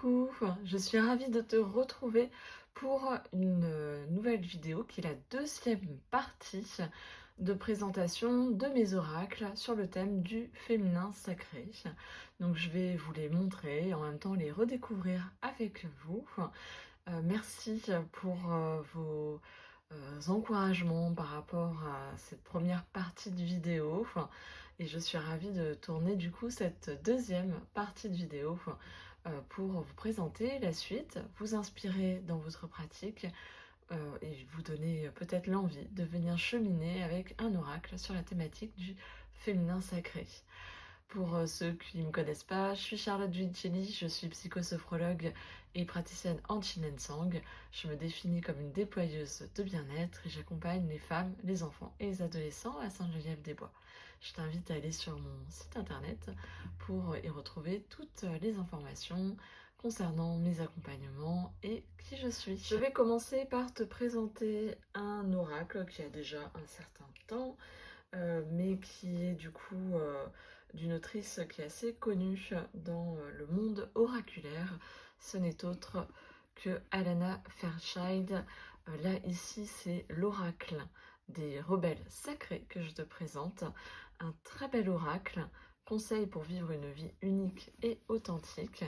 Coucou, je suis ravie de te retrouver pour une nouvelle vidéo qui est la deuxième partie de présentation de mes oracles sur le thème du féminin sacré. Donc je vais vous les montrer et en même temps les redécouvrir avec vous. Merci pour vos encouragements par rapport à cette première partie de vidéo. Et je suis ravie de tourner du coup cette deuxième partie de vidéo pour vous présenter la suite, vous inspirer dans votre pratique et vous donner peut-être l'envie de venir cheminer avec un oracle sur la thématique du féminin sacré. Pour ceux qui ne me connaissent pas, je suis Charlotte Giudicelli, je suis psychosophrologue et praticienne en Chin Sang. Je me définis comme une déployeuse de bien-être et j'accompagne les femmes, les enfants et les adolescents à Sainte-Geneviève-des-Bois. Je t'invite à aller sur mon site internet pour y retrouver toutes les informations concernant mes accompagnements et qui je suis. Je vais commencer par te présenter un oracle qui a déjà un certain temps, mais qui est du coup d'une autrice qui est assez connue dans le monde oraculaire. Ce n'est autre que Alana Fairchild. Là, ici, c'est l'oracle des rebelles sacrés que je te présente. Un très bel oracle, conseil pour vivre une vie unique et authentique.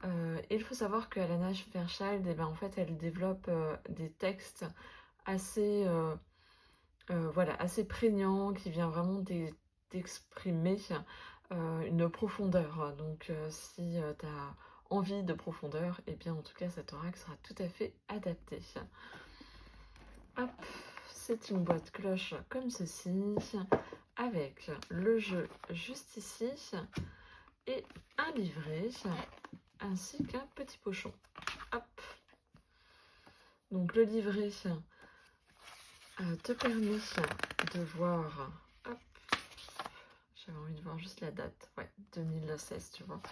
Et il faut savoir que Alana Fairchild, eh ben, en fait, elle développe des textes assez... voilà, assez prégnant, qui vient vraiment d'exprimer une profondeur. Donc si tu as envie de profondeur, et bien en tout cas cet oracle sera tout à fait adapté. Hop, c'est une boîte cloche comme ceci, avec le jeu juste ici, et un livret, ainsi qu'un petit pochon. Hop. Donc le livret te permet de voir, hop, j'avais envie de voir juste la date, ouais, 2016, tu vois,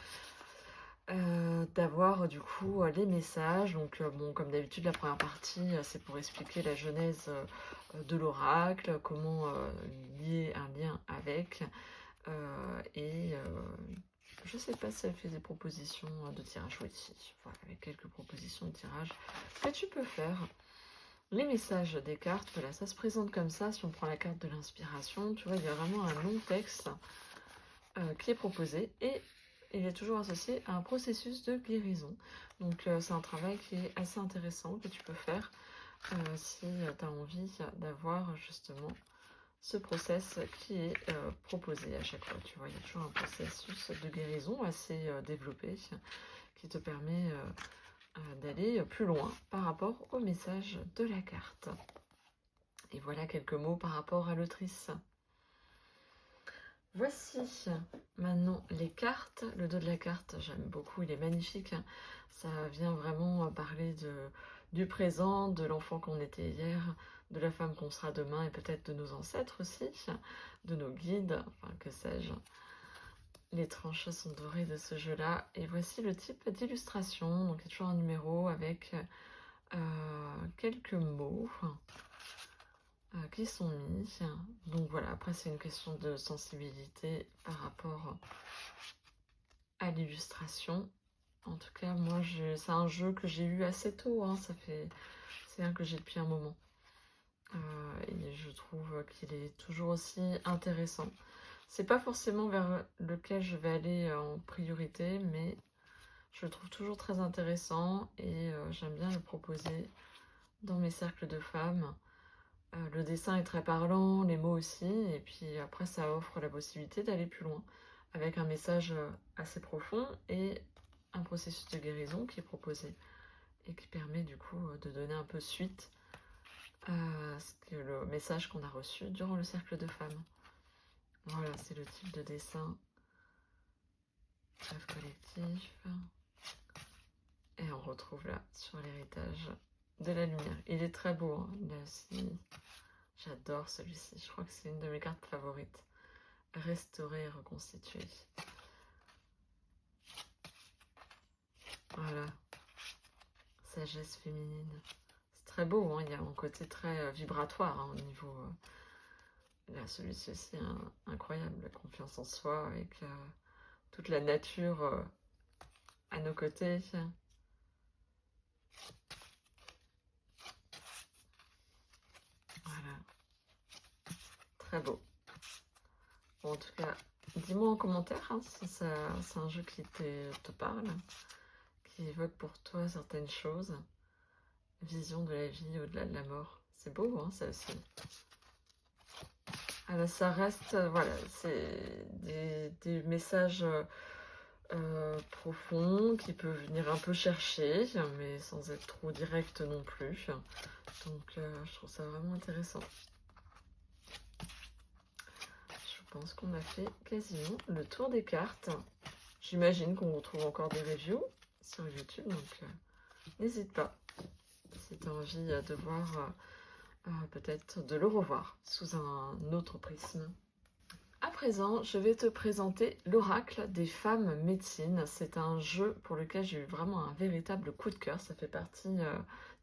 d'avoir du coup les messages. Donc bon, comme d'habitude, la première partie c'est pour expliquer la genèse de l'oracle, comment lier un lien avec, et je sais pas si elle fait des propositions de tirage, oui, voilà, avec quelques propositions de tirage que tu peux faire. Les messages des cartes, voilà, ça se présente comme ça. Si on prend la carte de l'inspiration, tu vois, il y a vraiment un long texte qui est proposé et il est toujours associé à un processus de guérison. Donc c'est un travail qui est assez intéressant que tu peux faire si tu as envie d'avoir justement ce process qui est proposé à chaque fois. Tu vois, il y a toujours un processus de guérison assez développé qui te permet d'aller plus loin par rapport au message de la carte. Et voilà quelques mots par rapport à l'autrice. Voici maintenant les cartes. Le dos de la carte, j'aime beaucoup, il est magnifique. Ça vient vraiment parler du présent, de l'enfant qu'on était hier, de la femme qu'on sera demain et peut-être de nos ancêtres aussi, de nos guides, enfin que sais-je. Les tranches sont dorées de ce jeu-là. Et voici le type d'illustration. Donc il y a toujours un numéro avec quelques mots qui sont mis. Donc voilà, après c'est une question de sensibilité par rapport à l'illustration. En tout cas, moi, c'est un jeu que j'ai eu assez tôt. Hein. C'est un que j'ai depuis un moment. Et je trouve qu'il est toujours aussi intéressant. C'est pas forcément vers lequel je vais aller en priorité, mais je le trouve toujours très intéressant et j'aime bien le proposer dans mes cercles de femmes. Le dessin est très parlant, les mots aussi, et puis après ça offre la possibilité d'aller plus loin avec un message assez profond et un processus de guérison qui est proposé et qui permet du coup de donner un peu suite à le message qu'on a reçu durant le cercle de femmes. Voilà, c'est le type de dessin. Rêve collectif. Et on retrouve là sur l'héritage de la lumière. Il est très beau, hein. Là aussi, j'adore celui-ci. Je crois que c'est une de mes cartes favorites. Restaurer et reconstituer. Voilà. Sagesse féminine. C'est très beau, hein. Il y a un côté très vibratoire hein, au niveau... là, celui-ci aussi, incroyable. La confiance en soi avec toute la nature à nos côtés. Voilà, très beau. Bon, en tout cas, dis-moi en commentaire hein, si c'est un jeu qui te parle, qui évoque pour toi certaines choses. Vision de la vie au-delà de la mort. C'est beau, hein, ça aussi. Alors, ça reste, voilà, c'est des messages profonds qui peuvent venir un peu chercher, mais sans être trop direct non plus. Donc, je trouve ça vraiment intéressant. Je pense qu'on a fait quasiment le tour des cartes. J'imagine qu'on retrouve encore des reviews sur YouTube, donc n'hésite pas si tu as envie de voir, peut-être de le revoir sous un autre prisme. À présent, je vais te présenter l'Oracle des femmes médecines. C'est un jeu pour lequel j'ai eu vraiment un véritable coup de cœur. Ça fait partie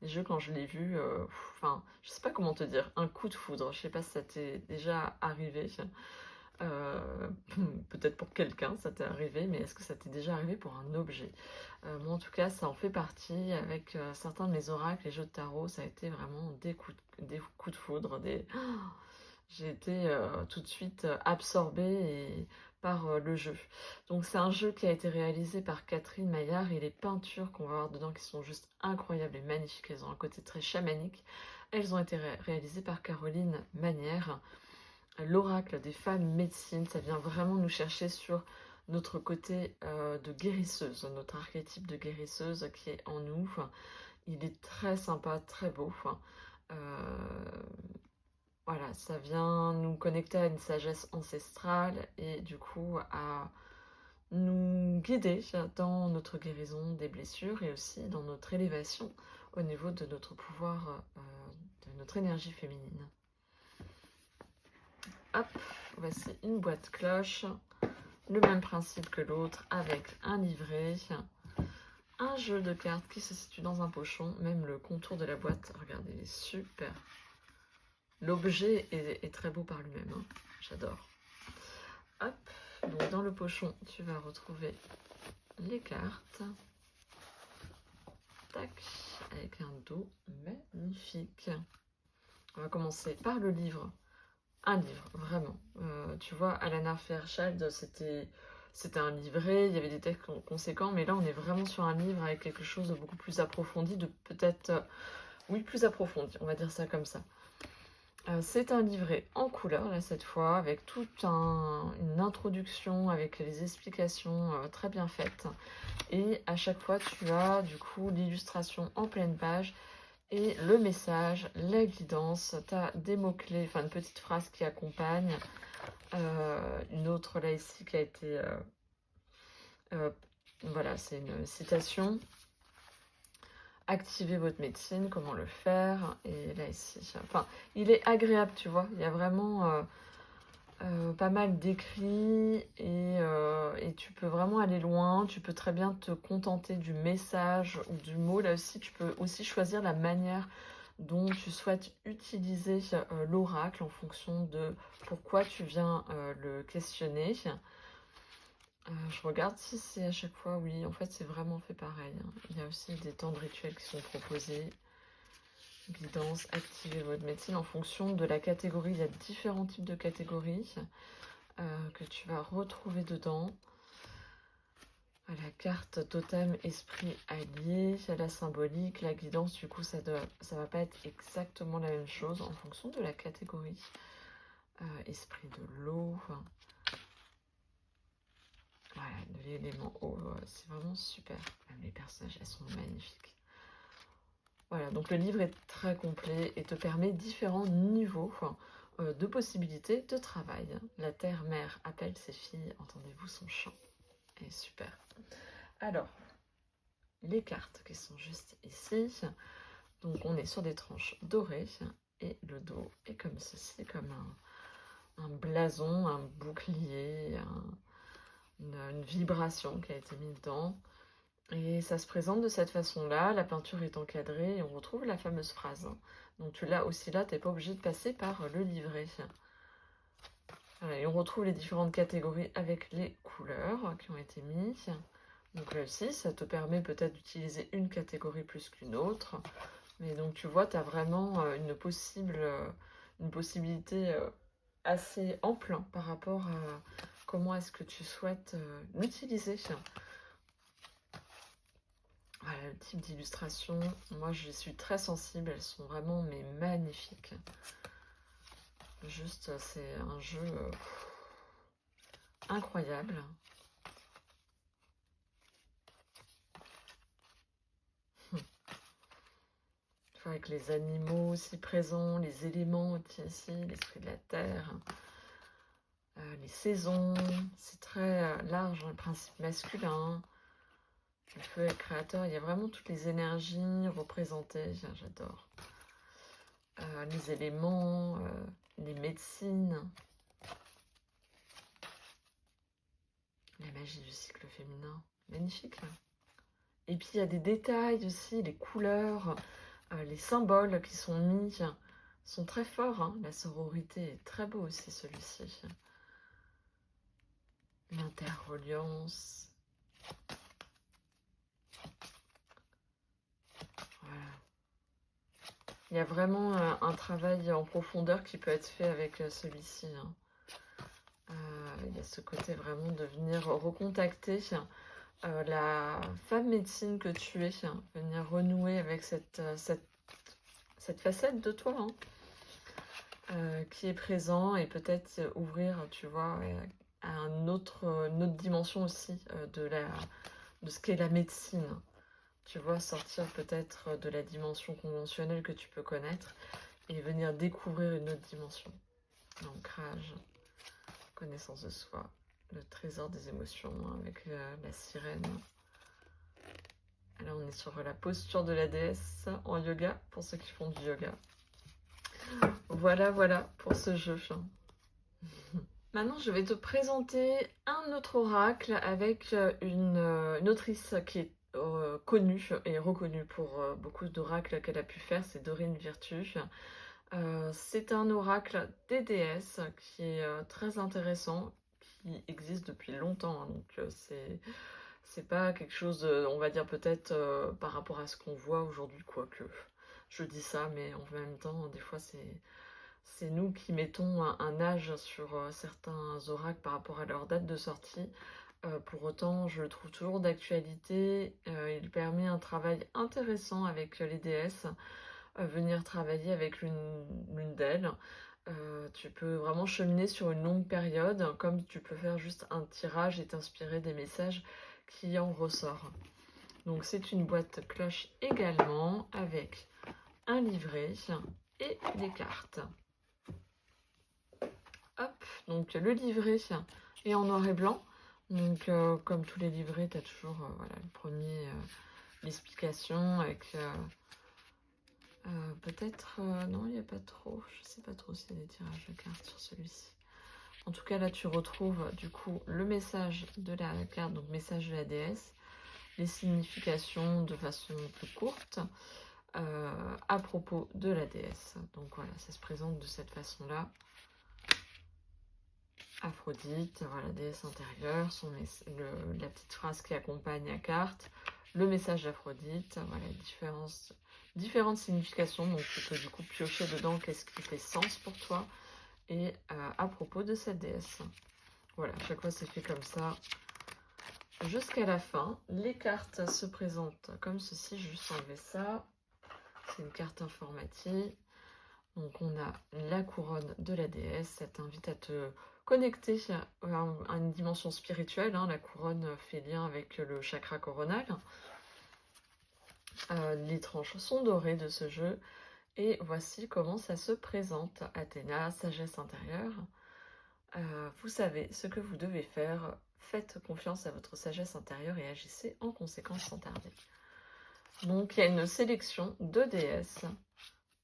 des jeux quand je l'ai vu, enfin, je sais pas comment te dire, un coup de foudre. Je sais pas si ça t'est déjà arrivé. Peut-être pour quelqu'un ça t'est arrivé, mais est-ce que ça t'est déjà arrivé pour un objet? Moi en tout cas ça en fait partie avec certains de mes oracles, les jeux de tarot, ça a été vraiment des coups de foudre, j'ai été tout de suite absorbée par le jeu. Donc c'est un jeu qui a été réalisé par Catherine Maillard et les peintures qu'on va voir dedans qui sont juste incroyables et magnifiques, elles ont un côté très chamanique. Elles ont été réalisées par Caroline Manière. L'oracle des femmes médecines, ça vient vraiment nous chercher sur notre côté de guérisseuse, notre archétype de guérisseuse qui est en nous. Il est très sympa, très beau. Voilà, ça vient nous connecter à une sagesse ancestrale et du coup à nous guider dans notre guérison des blessures et aussi dans notre élévation au niveau de notre pouvoir, de notre énergie féminine. Hop, voici une boîte cloche, le même principe que l'autre avec un livret, un jeu de cartes qui se situe dans un pochon, même le contour de la boîte, regardez, il est super. L'objet est très beau par lui-même, hein. J'adore. Hop, donc dans le pochon, tu vas retrouver les cartes. Tac, avec un dos magnifique. On va commencer par le livre. Un livre, vraiment. Tu vois, Alana Fairchild, c'était un livret, il y avait des textes conséquents, mais là on est vraiment sur un livre avec quelque chose de beaucoup plus approfondi, de peut-être, oui, plus approfondi, on va dire ça comme ça. C'est un livret en couleur, là, cette fois, avec toute une introduction, avec les explications très bien faites. Et à chaque fois, tu as, du coup, l'illustration en pleine page et le message, la guidance. Tu as des mots-clés, enfin, une petite phrase qui accompagne. Une autre, là, ici, qui a été... voilà, c'est une citation. Activer votre médecine, comment le faire, et là ici, enfin, il est agréable, tu vois, il y a vraiment pas mal d'écrits, et tu peux vraiment aller loin, tu peux très bien te contenter du message ou du mot, là aussi, tu peux aussi choisir la manière dont tu souhaites utiliser l'oracle en fonction de pourquoi tu viens le questionner. Je regarde si c'est à chaque fois, oui, en fait c'est vraiment fait pareil, hein. Il y a aussi des temps de rituels qui sont proposés. Guidance, activez votre médecine en fonction de la catégorie. Il y a différents types de catégories que tu vas retrouver dedans. La carte totem, esprit allié, la symbolique, la guidance, du coup ça va pas être exactement la même chose en fonction de la catégorie. Esprit de l'eau. Voilà, de l'élément eau, c'est vraiment super. Même les personnages, elles sont magnifiques. Voilà, donc le livre est très complet et te permet différents niveaux de possibilités de travail. La terre-mère appelle ses filles, entendez-vous son chant. Et super. Alors, les cartes qui sont juste ici. Donc on est sur des tranches dorées et le dos est comme ceci, comme un blason, un bouclier, une vibration qui a été mise dedans. Et ça se présente de cette façon-là, la peinture est encadrée et on retrouve la fameuse phrase. Donc tu l'as aussi là, tu n'es pas obligé de passer par le livret. Voilà, et on retrouve les différentes catégories avec les couleurs qui ont été mises. Donc là aussi, ça te permet peut-être d'utiliser une catégorie plus qu'une autre. Mais donc tu vois, tu as vraiment une possibilité assez ample par rapport à comment est-ce que tu souhaites l'utiliser. Voilà, le type d'illustration, moi j'y suis très sensible, elles sont vraiment mais magnifiques. Juste, c'est un jeu incroyable. Avec les animaux aussi présents, les éléments ici, l'esprit de la terre, les saisons, c'est très large, le principe masculin. Le feu est créateur, il y a vraiment toutes les énergies représentées, j'adore. Les éléments, les médecines, la magie du cycle féminin, magnifique. Et puis il y a des détails aussi, les couleurs, les symboles qui sont mis sont très forts. Hein. La sororité est très beau aussi celui-ci. L'interreliance. Voilà. Il y a vraiment un travail en profondeur qui peut être fait avec celui-ci. Hein. Il y a ce côté vraiment de venir recontacter la femme médecine que tu es, venir renouer avec cette facette de toi qui est présent et peut-être ouvrir, tu vois, à une autre dimension aussi de ce qu'est la médecine. Tu vois, sortir peut-être de la dimension conventionnelle que tu peux connaître et venir découvrir une autre dimension. L'ancrage, connaissance de soi, le trésor des émotions avec la sirène. Là, on est sur la posture de la déesse en yoga, pour ceux qui font du yoga. Voilà, voilà pour ce jeu. Maintenant, je vais te présenter un autre oracle avec une autrice qui est connue et reconnue pour beaucoup d'oracles qu'elle a pu faire, c'est Dorine Virtue. C'est un oracle des déesses qui est très intéressant, qui existe depuis longtemps, hein, donc c'est pas quelque chose, on va dire peut-être par rapport à ce qu'on voit aujourd'hui, quoique je dis ça, mais en même temps, des fois c'est nous qui mettons un âge sur certains oracles par rapport à leur date de sortie. Pour autant, je le trouve toujours d'actualité. Il permet un travail intéressant avec les déesses. Venir travailler avec l'une d'elles. Tu peux vraiment cheminer sur une longue période, comme tu peux faire juste un tirage et t'inspirer des messages qui en ressortent. Donc c'est une boîte cloche également, avec un livret et des cartes. Hop, donc le livret est en noir et blanc. Donc comme tous les livrets, tu as toujours voilà, le premier, l'explication avec peut-être, non, il n'y a pas trop, je sais pas trop s'il y a des tirages de cartes sur celui-ci. En tout cas, là, tu retrouves du coup le message de la carte, donc message de la déesse, les significations de façon plus courte à propos de la déesse. Donc voilà, ça se présente de cette façon-là. Aphrodite, voilà, déesse intérieure, la petite phrase qui accompagne la carte, le message d'Aphrodite, voilà, différentes significations, donc tu peux du coup piocher dedans qu'est-ce qui fait sens pour toi, et à propos de cette déesse. Voilà, chaque fois c'est fait comme ça, jusqu'à la fin. Les cartes se présentent comme ceci, je vais juste enlever ça, c'est une carte informative. Donc on a la couronne de la déesse, ça t'invite à te connecter à une dimension spirituelle. Hein. La couronne fait lien avec le chakra coronal. Les tranches sont dorées de ce jeu. Et voici comment ça se présente. Athéna, sagesse intérieure. Vous savez ce que vous devez faire. Faites confiance à votre sagesse intérieure et agissez en conséquence sans tarder. Donc il y a une sélection de déesses.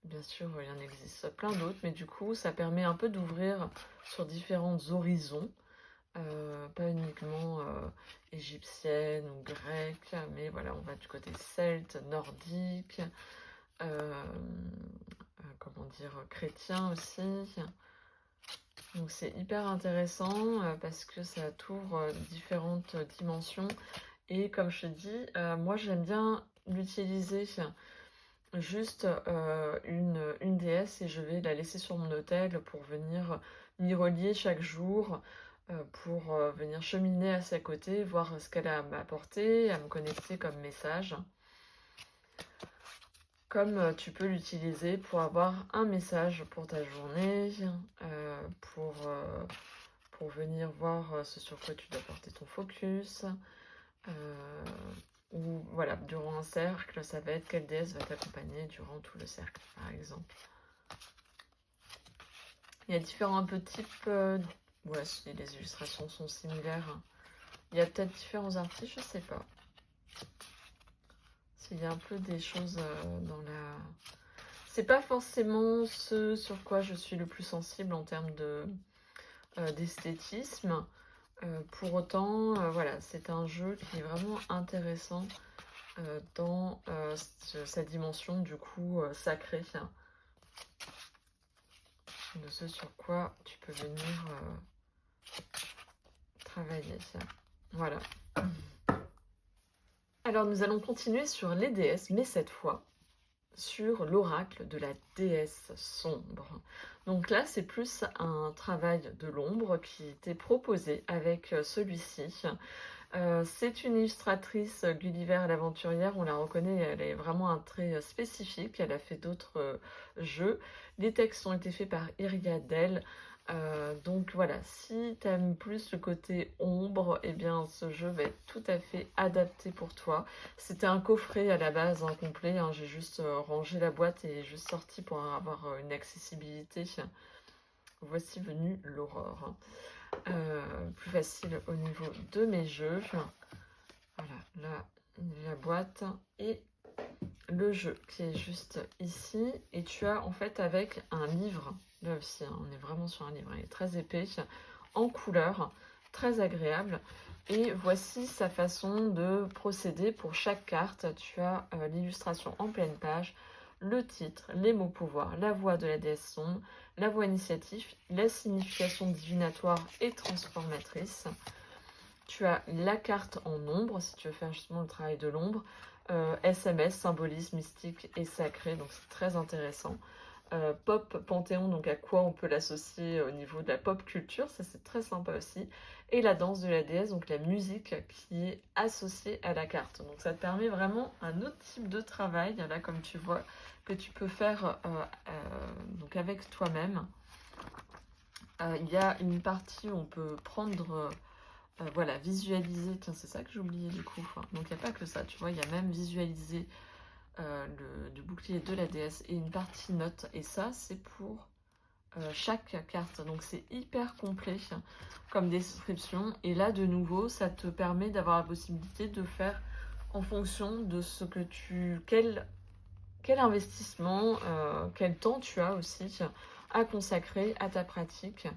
Bien sûr, il y en existe plein d'autres, mais du coup, ça permet un peu d'ouvrir sur différents horizons, pas uniquement égyptienne ou grecque, mais voilà, on va du côté celte, nordique, comment dire, chrétien aussi. Donc c'est hyper intéressant parce que ça t'ouvre différentes dimensions Et comme je te dis, moi j'aime bien l'utiliser juste une déesse et je vais la laisser sur mon autel pour venir m'y relier chaque jour, pour venir cheminer à ses côtés, voir ce qu'elle a à m'apporter, à me connecter comme message. Comme tu peux l'utiliser pour avoir un message pour ta journée, pour venir voir ce sur quoi tu dois porter ton focus. Ou voilà, durant un cercle, ça va être quelle déesse va t'accompagner durant tout le cercle, par exemple. Il y a différents un peu types. Ouais, si les illustrations sont similaires. Il y a peut-être différents artistes, je sais pas. S'il y a un peu des choses dans la... C'est pas forcément ce sur quoi je suis le plus sensible en termes d'esthétisme. Pour autant, voilà, c'est un jeu qui est vraiment intéressant dans sa dimension du coup sacrée, de ce sur quoi tu peux venir travailler. Voilà. Alors nous allons continuer sur les déesses, mais cette fois sur l'oracle de la déesse sombre. Donc là, c'est plus un travail de l'ombre qui t'est proposé avec celui-ci. C'est une illustratrice Gulliver l'aventurière, on la reconnaît, elle est vraiment un trait spécifique, elle a fait d'autres jeux. Les textes ont été faits par Iriadel. Donc voilà, si tu aimes plus le côté ombre, eh bien ce jeu va être tout à fait adapté pour toi. C'était un coffret à la base incomplet, hein, j'ai juste rangé la boîte et juste sorti pour avoir une accessibilité. Voici venue l'aurore. Plus facile au niveau de mes jeux. Voilà, là, la boîte et le jeu qui est juste ici. Et tu as en fait avec un livre, là aussi, hein, on est vraiment sur un livre, il est très épais, en couleur, très agréable. Et voici sa façon de procéder pour chaque carte. Tu as l'illustration en pleine page, le titre, les mots pouvoir, la voix de la déesse sombre, la voix initiative, la signification divinatoire et transformatrice. Tu as la carte en ombre, si tu veux faire justement le travail de l'ombre. SMS, symbolisme, mystique et sacré, donc c'est très intéressant. Pop Panthéon, donc à quoi on peut l'associer au niveau de la pop culture, ça c'est très sympa aussi. Et la danse de la déesse, donc la musique qui est associée à la carte. Donc ça te permet vraiment un autre type de travail, là comme tu vois, que tu peux faire donc avec toi-même. Il y a une partie où on peut prendre... voilà, visualiser, tiens c'est ça que j'ai oublié du coup, donc il n'y a pas que ça, tu vois, il y a même visualiser le bouclier de la déesse et une partie note, et ça c'est pour chaque carte, donc c'est hyper complet comme description, et là de nouveau ça te permet d'avoir la possibilité de faire en fonction de ce que quel investissement, quel temps tu as aussi à consacrer à ta pratique.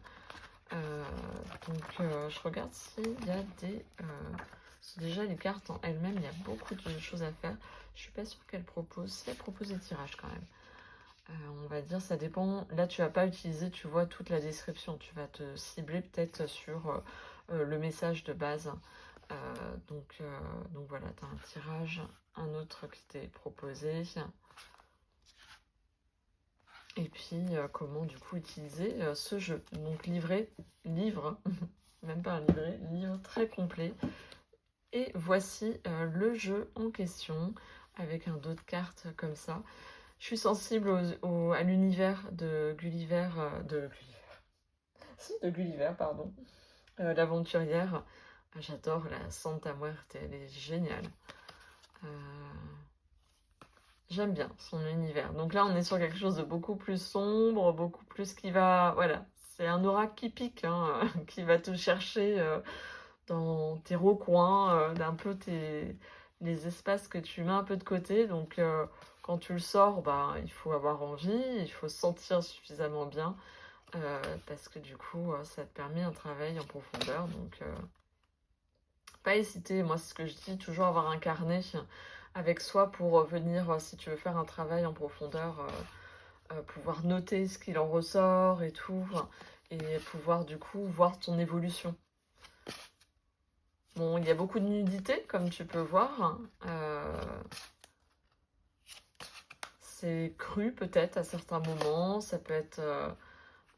Je regarde s'il y a des... déjà, les cartes en elles-mêmes, il y a beaucoup de choses à faire. Je suis pas sûre qu'elle propose... Si elle propose des tirages quand même. On va dire, ça dépend. Là, tu vas pas utiliser, tu vois, toute la description. Tu vas te cibler peut-être sur le message de base. Donc voilà, tu as un tirage, un autre qui t'est proposé. Et puis, comment du coup utiliser ce jeu. Donc, livre, même pas un livret, livre très complet. Et voici le jeu en question, avec un dos de cartes comme ça. Je suis sensible à l'univers de Gulliver, de Gulliver, pardon, l'aventurière. J'adore la Santa Muerte, elle est géniale. J'aime bien son univers. Donc là, on est sur quelque chose de beaucoup plus sombre, beaucoup plus qui va... Voilà, c'est un oracle qui pique, hein, qui va te chercher dans tes recoins, d'un peu les espaces que tu mets un peu de côté. Donc quand tu le sors, bah, il faut avoir envie, il faut se sentir suffisamment bien. Parce que du coup, ça te permet un travail en profondeur. Donc pas hésiter, moi c'est ce que je dis, toujours avoir un carnet avec soi pour venir, si tu veux faire un travail en profondeur, pouvoir noter ce qu'il en ressort et tout, et pouvoir du coup voir ton évolution. Bon, il y a beaucoup de nudité, comme tu peux voir. C'est cru peut-être à certains moments. Ça peut être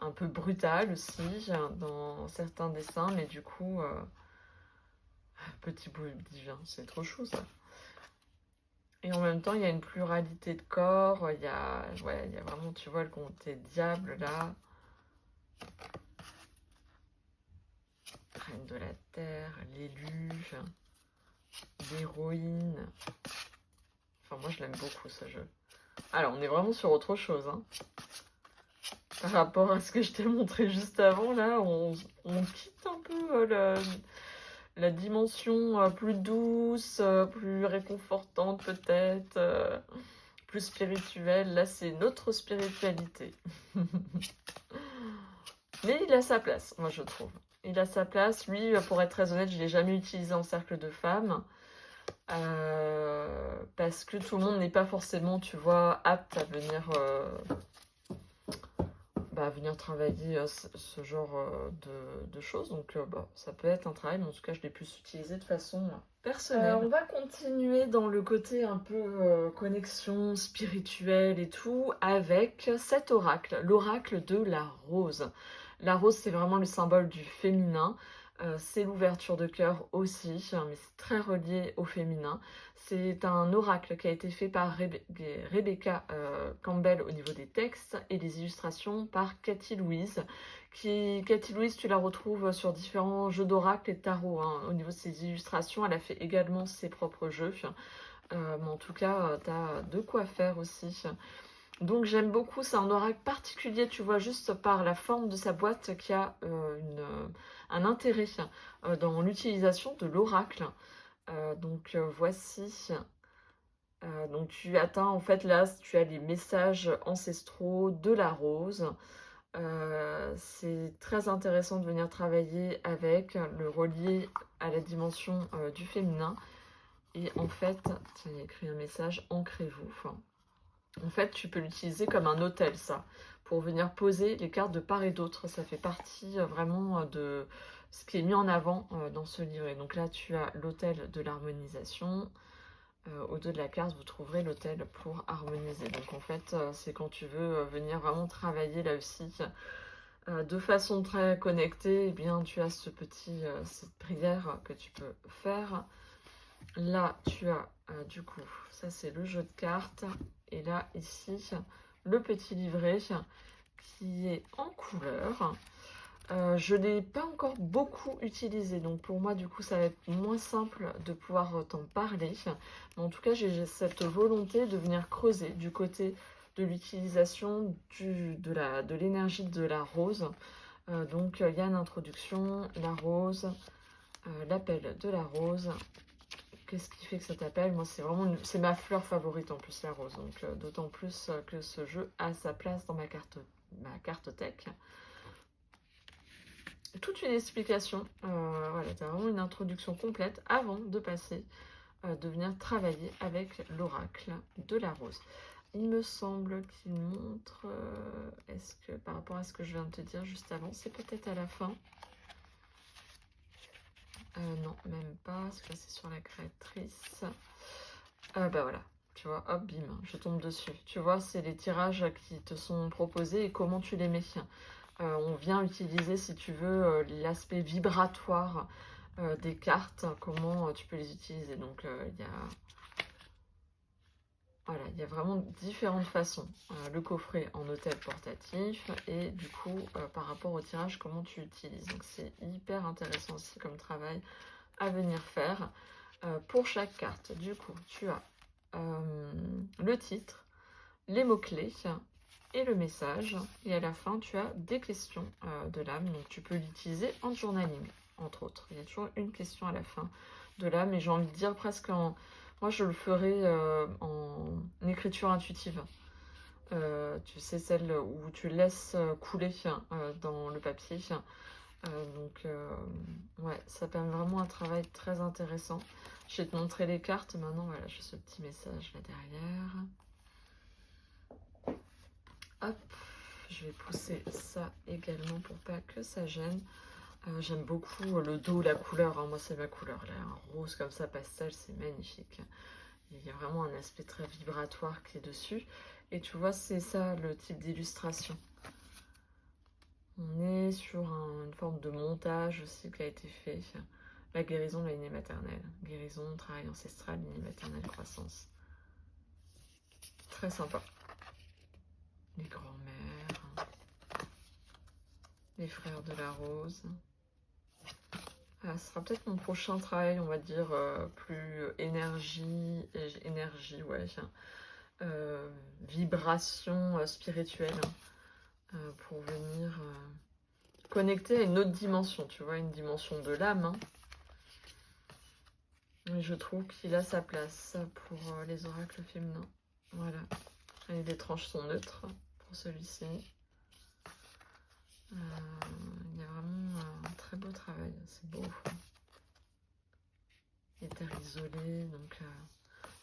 un peu brutal aussi dans certains dessins. Mais du coup, petit bout divin, c'est trop chou ça. Et en même temps, il y a une pluralité de corps. Il y a vraiment, tu vois, le comté diable là. Reine de la Terre, l'élu, l'héroïne. Enfin, moi, je l'aime beaucoup, ce jeu. Alors, on est vraiment sur autre chose, hein. Par rapport à ce que je t'ai montré juste avant, là, on quitte un peu la dimension plus douce, plus réconfortante peut-être, plus spirituelle. Là, c'est notre spiritualité. Mais il a sa place, moi, je trouve. Il a sa place. Lui, pour être très honnête, je ne l'ai jamais utilisé en cercle de femmes. Parce que tout le monde n'est pas forcément, tu vois, apte à venir travailler ce genre de choses. Donc, ça peut être un travail, mais en tout cas, je l'ai plus utilisé de façon personnelle. On va continuer dans le côté un peu connexion spirituelle et tout, avec cet oracle, l'oracle de la rose. La rose, c'est vraiment le symbole du féminin. C'est l'ouverture de cœur aussi, mais c'est très relié au féminin. C'est un oracle qui a été fait par Rebecca Campbell au niveau des textes et des illustrations par Cathy Louise. Cathy Louise, tu la retrouves sur différents jeux d'oracle et de tarot. Hein. Au niveau de ses illustrations, elle a fait également ses propres jeux. Mais en tout cas, tu as de quoi faire aussi. Donc j'aime beaucoup, c'est un oracle particulier, tu vois, juste par la forme de sa boîte qui a un intérêt dans l'utilisation de l'oracle. Donc voici, donc tu atteins en fait là, tu as les messages ancestraux de la rose. C'est très intéressant de venir travailler avec, le relier à la dimension du féminin. Et en fait, tiens, il y a écrit un message, ancrez-vous. Enfin, en fait, tu peux l'utiliser comme un hôtel, ça, pour venir poser les cartes de part et d'autre. Ça fait partie vraiment de ce qui est mis en avant dans ce livret. Donc là, tu as l'hôtel de l'harmonisation. Au dos de la carte, vous trouverez l'hôtel pour harmoniser. Donc en fait, c'est quand tu veux venir vraiment travailler là aussi de façon très connectée, eh bien tu as cette prière que tu peux faire. Là, tu as du coup, ça c'est le jeu de cartes. Et là, ici, le petit livret qui est en couleur. Je ne l'ai pas encore beaucoup utilisé, donc pour moi, du coup, ça va être moins simple de pouvoir t'en parler. Mais en tout cas, j'ai cette volonté de venir creuser du côté de l'utilisation de l'énergie de la rose. Donc, il y a une introduction, la rose, l'appel de la rose. Qu'est-ce qui fait que ça t'appelle? Moi, c'est ma fleur favorite en plus, la rose. Donc, d'autant plus que ce jeu a sa place dans ma cartothèque. Toute une explication. Voilà, tu as vraiment une introduction complète avant de passer, de venir travailler avec l'oracle de la rose. Il me semble qu'il montre, est-ce que par rapport à ce que je viens de te dire juste avant, c'est peut-être à la fin. Non, même pas, parce que là c'est sur la créatrice. Bah voilà, tu vois, hop, bim, je tombe dessus. Tu vois, c'est les tirages qui te sont proposés et comment tu les mets. On vient utiliser, si tu veux, l'aspect vibratoire des cartes, comment tu peux les utiliser. Donc, il y a vraiment différentes façons. Le coffret en hôtel portatif et du coup, par rapport au tirage, comment tu l'utilises. Donc, c'est hyper intéressant aussi comme travail à venir faire. Pour chaque carte, du coup, tu as le titre, les mots-clés et le message. Et à la fin, tu as des questions de l'âme. Donc, tu peux l'utiliser en journaling, entre autres. Il y a toujours une question à la fin de l'âme. Et j'ai envie de dire presque en... Moi, je le ferai en écriture intuitive. Tu sais, celle où tu laisses couler dans le papier. Donc, ouais, ça permet vraiment un travail très intéressant. Je vais te montrer les cartes. Maintenant, voilà, j'ai ce petit message là derrière. Hop, je vais pousser ça également pour pas que ça gêne. J'aime beaucoup le dos, la couleur, hein. Moi c'est ma couleur, là, un rose comme ça, pastel, c'est magnifique. Il y a vraiment un aspect très vibratoire qui est dessus. Et tu vois, c'est ça le type d'illustration. On est sur une forme de montage aussi qui a été fait. La guérison de la lignée maternelle. Guérison, travail ancestral, lignée maternelle, croissance. Très sympa. Les grands-mères. Les frères de la rose. Ah, ce sera peut-être mon prochain travail, on va dire, plus énergie, ouais. Vibration spirituelle. Pour venir connecter à une autre dimension, tu vois, une dimension de l'âme. Hein. Et je trouve qu'il a sa place pour les oracles féminins. Voilà. Et les tranches sont neutres pour celui-ci. Il y a vraiment un très beau travail, c'est beau. Éther isolé, donc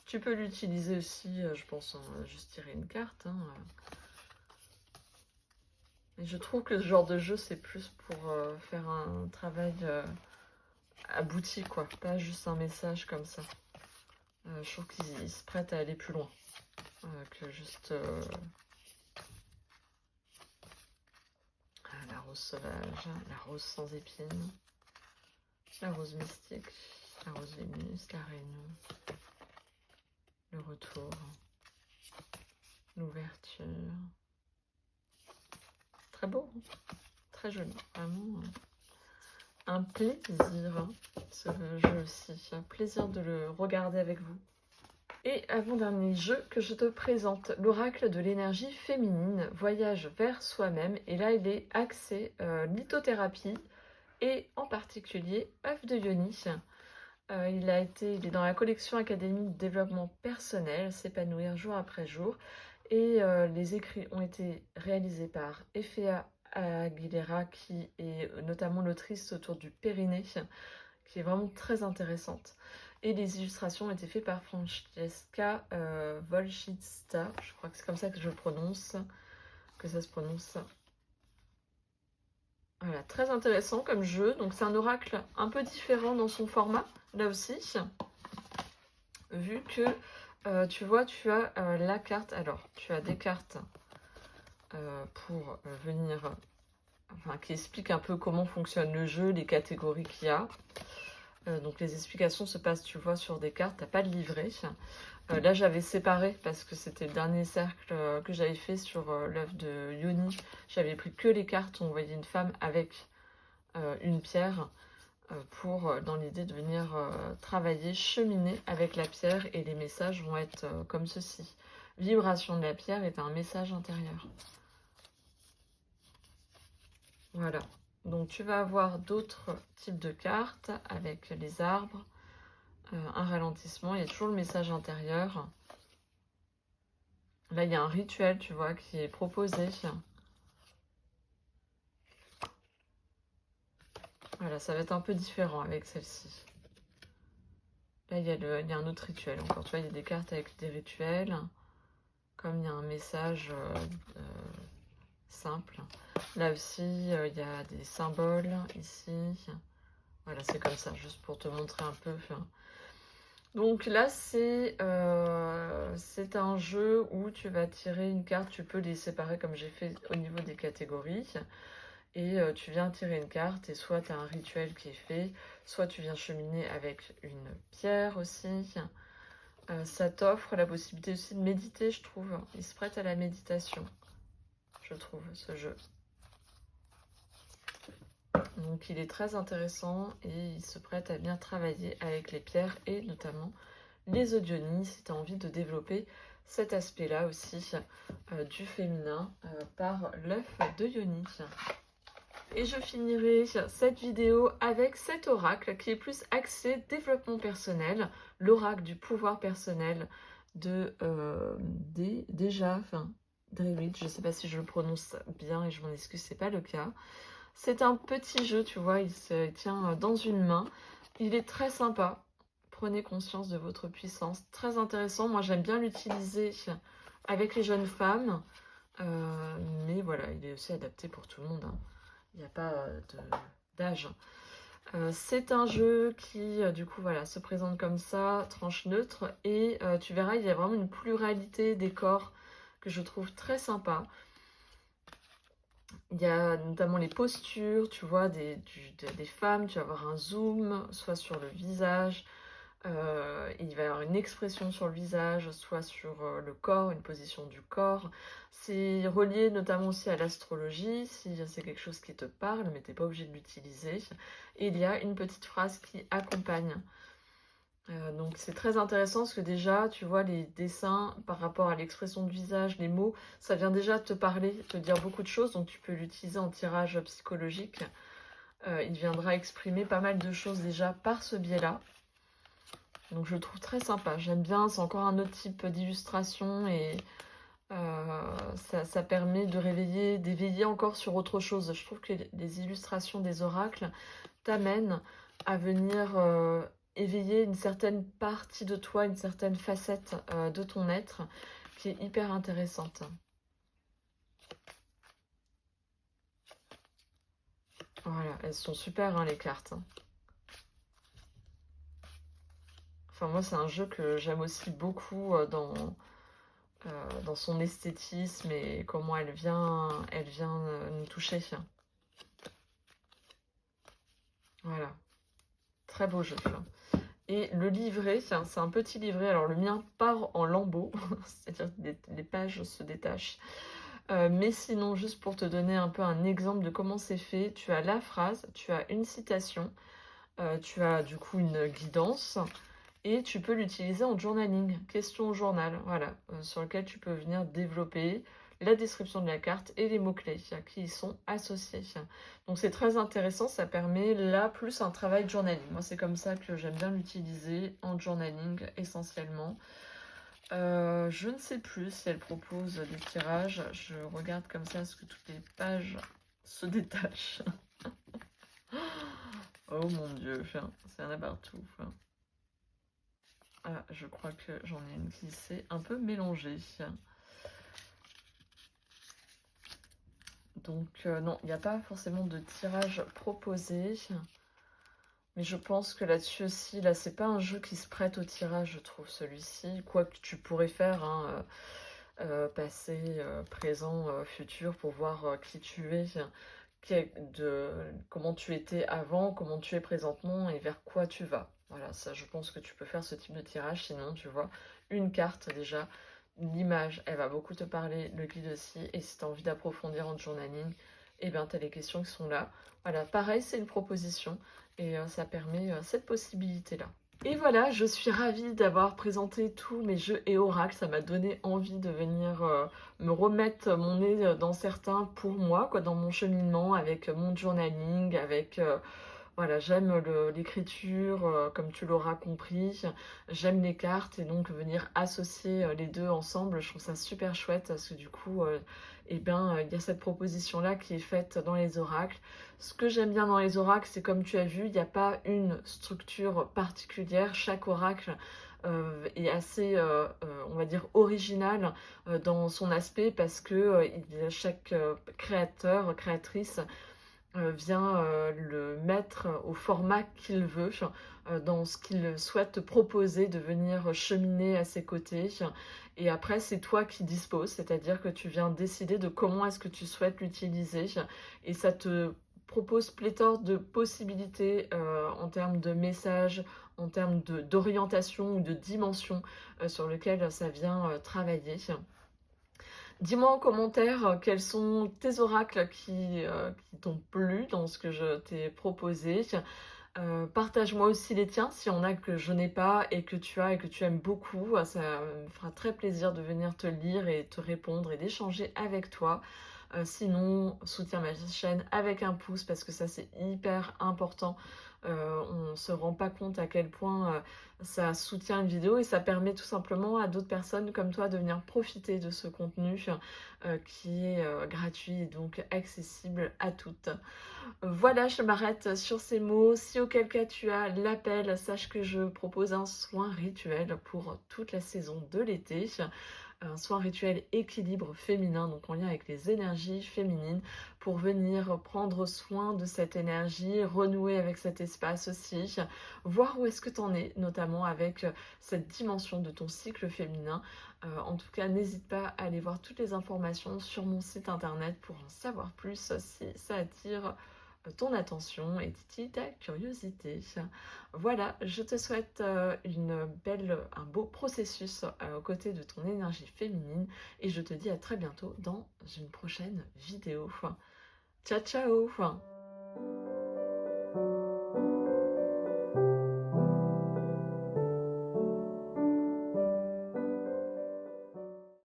tu peux l'utiliser aussi, je pense, en juste tirer une carte. Hein. Et je trouve que ce genre de jeu, c'est plus pour faire un travail abouti, quoi. Pas juste un message comme ça. Je trouve qu'ils se prêtent à aller plus loin que juste la rose sauvage, la rose sans épines, la rose mystique, la rose Vénus, la réunion, le retour, l'ouverture. Très beau, hein, très joli, vraiment un plaisir, hein, ce jeu aussi, un plaisir de le regarder avec vous. Et avant-dernier jeu que je te présente, l'oracle de l'énergie féminine, voyage vers soi-même. Et là, il est axé lithothérapie et en particulier œuf de yoni. Il est dans la collection Académie de développement personnel, s'épanouir jour après jour. Et les écrits ont été réalisés par Efea Aguilera, qui est notamment l'autrice autour du périnée, qui est vraiment très intéressante. Et les illustrations ont été faites par Francesca Volchitsta, je crois que c'est comme ça que ça se prononce. Voilà, très intéressant comme jeu. Donc c'est un oracle un peu différent dans son format, là aussi. Vu que, tu vois, tu as la carte. Alors, tu as des cartes pour venir... Enfin, qui expliquent un peu comment fonctionne le jeu, les catégories qu'il y a. Donc les explications se passent, tu vois, sur des cartes, t'as pas de livret. Là, j'avais séparé parce que c'était le dernier cercle que j'avais fait sur l'œuvre de Yoni. J'avais pris que les cartes où on voyait une femme avec une pierre pour, dans l'idée de venir travailler, cheminer avec la pierre. Et les messages vont être comme ceci. Vibration de la pierre est un message intérieur. Voilà. Donc tu vas avoir d'autres types de cartes avec les arbres, un ralentissement, il y a toujours le message intérieur. Là, il y a un rituel, tu vois, qui est proposé. Voilà, ça va être un peu différent avec celle-ci. Là, il y a un autre rituel encore. Tu vois, il y a des cartes avec des rituels. Comme il y a un message simple. Là aussi, il y a des symboles ici. Voilà, c'est comme ça, juste pour te montrer un peu. Donc là, c'est un jeu où tu vas tirer une carte. Tu peux les séparer comme j'ai fait au niveau des catégories. Et tu viens tirer une carte et soit tu as un rituel qui est fait, soit tu viens cheminer avec une pierre aussi. Ça t'offre la possibilité aussi de méditer, je trouve. Il se prête à la méditation, je trouve, ce jeu. Donc il est très intéressant et il se prête à bien travailler avec les pierres et notamment les odionies si tu as envie de développer cet aspect-là aussi du féminin par l'œuf de Yoni. Et je finirai cette vidéo avec cet oracle qui est plus axé développement personnel, l'oracle du pouvoir personnel de Drewitt, je ne sais pas si je le prononce bien et je m'en excuse, c'est pas le cas. C'est un petit jeu, tu vois, il se tient dans une main. Il est très sympa. Prenez conscience de votre puissance. Très intéressant. Moi, j'aime bien l'utiliser avec les jeunes femmes. Mais voilà, il est aussi adapté pour tout le monde. Hein. Il n'y a pas d'âge. C'est un jeu qui, du coup, voilà, se présente comme ça, tranche neutre, et tu verras, il y a vraiment une pluralité des corps que je trouve très sympa. Il y a notamment les postures, tu vois, des femmes, tu vas avoir un zoom, soit sur le visage, il va y avoir une expression sur le visage, soit sur le corps, une position du corps. C'est relié notamment aussi à l'astrologie, si c'est quelque chose qui te parle, mais tu n'es pas obligé de l'utiliser. Et il y a une petite phrase qui accompagne. Donc c'est très intéressant parce que déjà, tu vois, les dessins par rapport à l'expression de visage, les mots, ça vient déjà te parler, te dire beaucoup de choses, donc tu peux l'utiliser en tirage psychologique. Il viendra exprimer pas mal de choses déjà par ce biais-là. Donc je le trouve très sympa, j'aime bien, c'est encore un autre type d'illustration et ça permet de réveiller, d'éveiller encore sur autre chose. Je trouve que les illustrations des oracles t'amènent à venir éveiller une certaine partie de toi, une certaine facette de ton être qui est hyper intéressante. Voilà, elles sont super hein, les cartes. Enfin moi c'est un jeu que j'aime aussi beaucoup dans son esthétisme et comment elle vient nous toucher. Voilà, très beau jeu. Et le livret, c'est un petit livret. Alors le mien part en lambeaux, c'est-à-dire que les pages se détachent. Mais sinon, juste pour te donner un peu un exemple de comment c'est fait, tu as la phrase, tu as une citation, tu as du coup une guidance, et tu peux l'utiliser en journaling, question au journal, voilà, sur lequel tu peux venir développer la description de la carte et les mots-clés qui y sont associés. Donc c'est très intéressant, ça permet là plus un travail de journaling. Moi c'est comme ça que j'aime bien l'utiliser en journaling essentiellement. Je ne sais plus si elle propose des tirages, je regarde comme ça parce que toutes les pages se détachent. Oh mon dieu, c'est un partout. Ah, je crois que j'en ai une qui s'est un peu mélangée. Donc non, il n'y a pas forcément de tirage proposé. Mais je pense que là-dessus aussi, là, c'est pas un jeu qui se prête au tirage, je trouve, celui-ci. Quoi que tu pourrais faire, hein, passé, présent, futur, pour voir qui tu es, comment tu étais avant, comment tu es présentement et vers quoi tu vas. Voilà, ça, je pense que tu peux faire ce type de tirage. Sinon, tu vois, une carte déjà, l'image, elle va beaucoup te parler, le guide aussi. Et si tu as envie d'approfondir en journaling, eh bien, tu as les questions qui sont là. Voilà, pareil, c'est une proposition et ça permet cette possibilité-là. Et voilà, je suis ravie d'avoir présenté tous mes jeux et oracles. Ça m'a donné envie de venir me remettre mon nez dans certains pour moi, quoi, dans mon cheminement, avec mon journaling, avec... voilà, j'aime l'écriture, comme tu l'auras compris. J'aime les cartes et donc venir associer les deux ensemble, je trouve ça super chouette parce que du coup, eh ben, il y a cette proposition-là qui est faite dans les oracles. Ce que j'aime bien dans les oracles, c'est comme tu as vu, il n'y a pas une structure particulière. Chaque oracle est assez, on va dire, original dans son aspect parce que chaque créateur, créatrice vient le mettre au format qu'il veut, dans ce qu'il souhaite te proposer de venir cheminer à ses côtés. Et après, c'est toi qui disposes, c'est-à-dire que tu viens décider de comment est-ce que tu souhaites l'utiliser. Et ça te propose pléthore de possibilités en termes de messages, en termes d'orientation ou de dimension sur lesquelles ça vient travailler. Dis-moi en commentaire quels sont tes oracles qui t'ont plu dans ce que je t'ai proposé. Partage-moi aussi les tiens, s'il y en a que je n'ai pas et que tu as et que tu aimes beaucoup. Ça me fera très plaisir de venir te lire et te répondre et d'échanger avec toi. Sinon, soutiens ma chaîne avec un pouce parce que ça c'est hyper important On se rend pas compte à quel point ça soutient une vidéo et ça permet tout simplement à d'autres personnes comme toi de venir profiter de ce contenu qui est gratuit et donc accessible à toutes. Voilà, je m'arrête sur ces mots. Si auquel cas tu as l'appel, sache que je propose un soin rituel pour toute la saison de l'été. Un soin rituel équilibre féminin, donc en lien avec les énergies féminines, pour venir prendre soin de cette énergie, renouer avec cet espace aussi, voir où est-ce que tu en es, notamment avec cette dimension de ton cycle féminin. En tout cas, n'hésite pas à aller voir toutes les informations sur mon site internet pour en savoir plus si ça attire ton attention et titille ta curiosité. Voilà, je te souhaite un beau processus aux côtés de ton énergie féminine et je te dis à très bientôt dans une prochaine vidéo. Ciao ciao!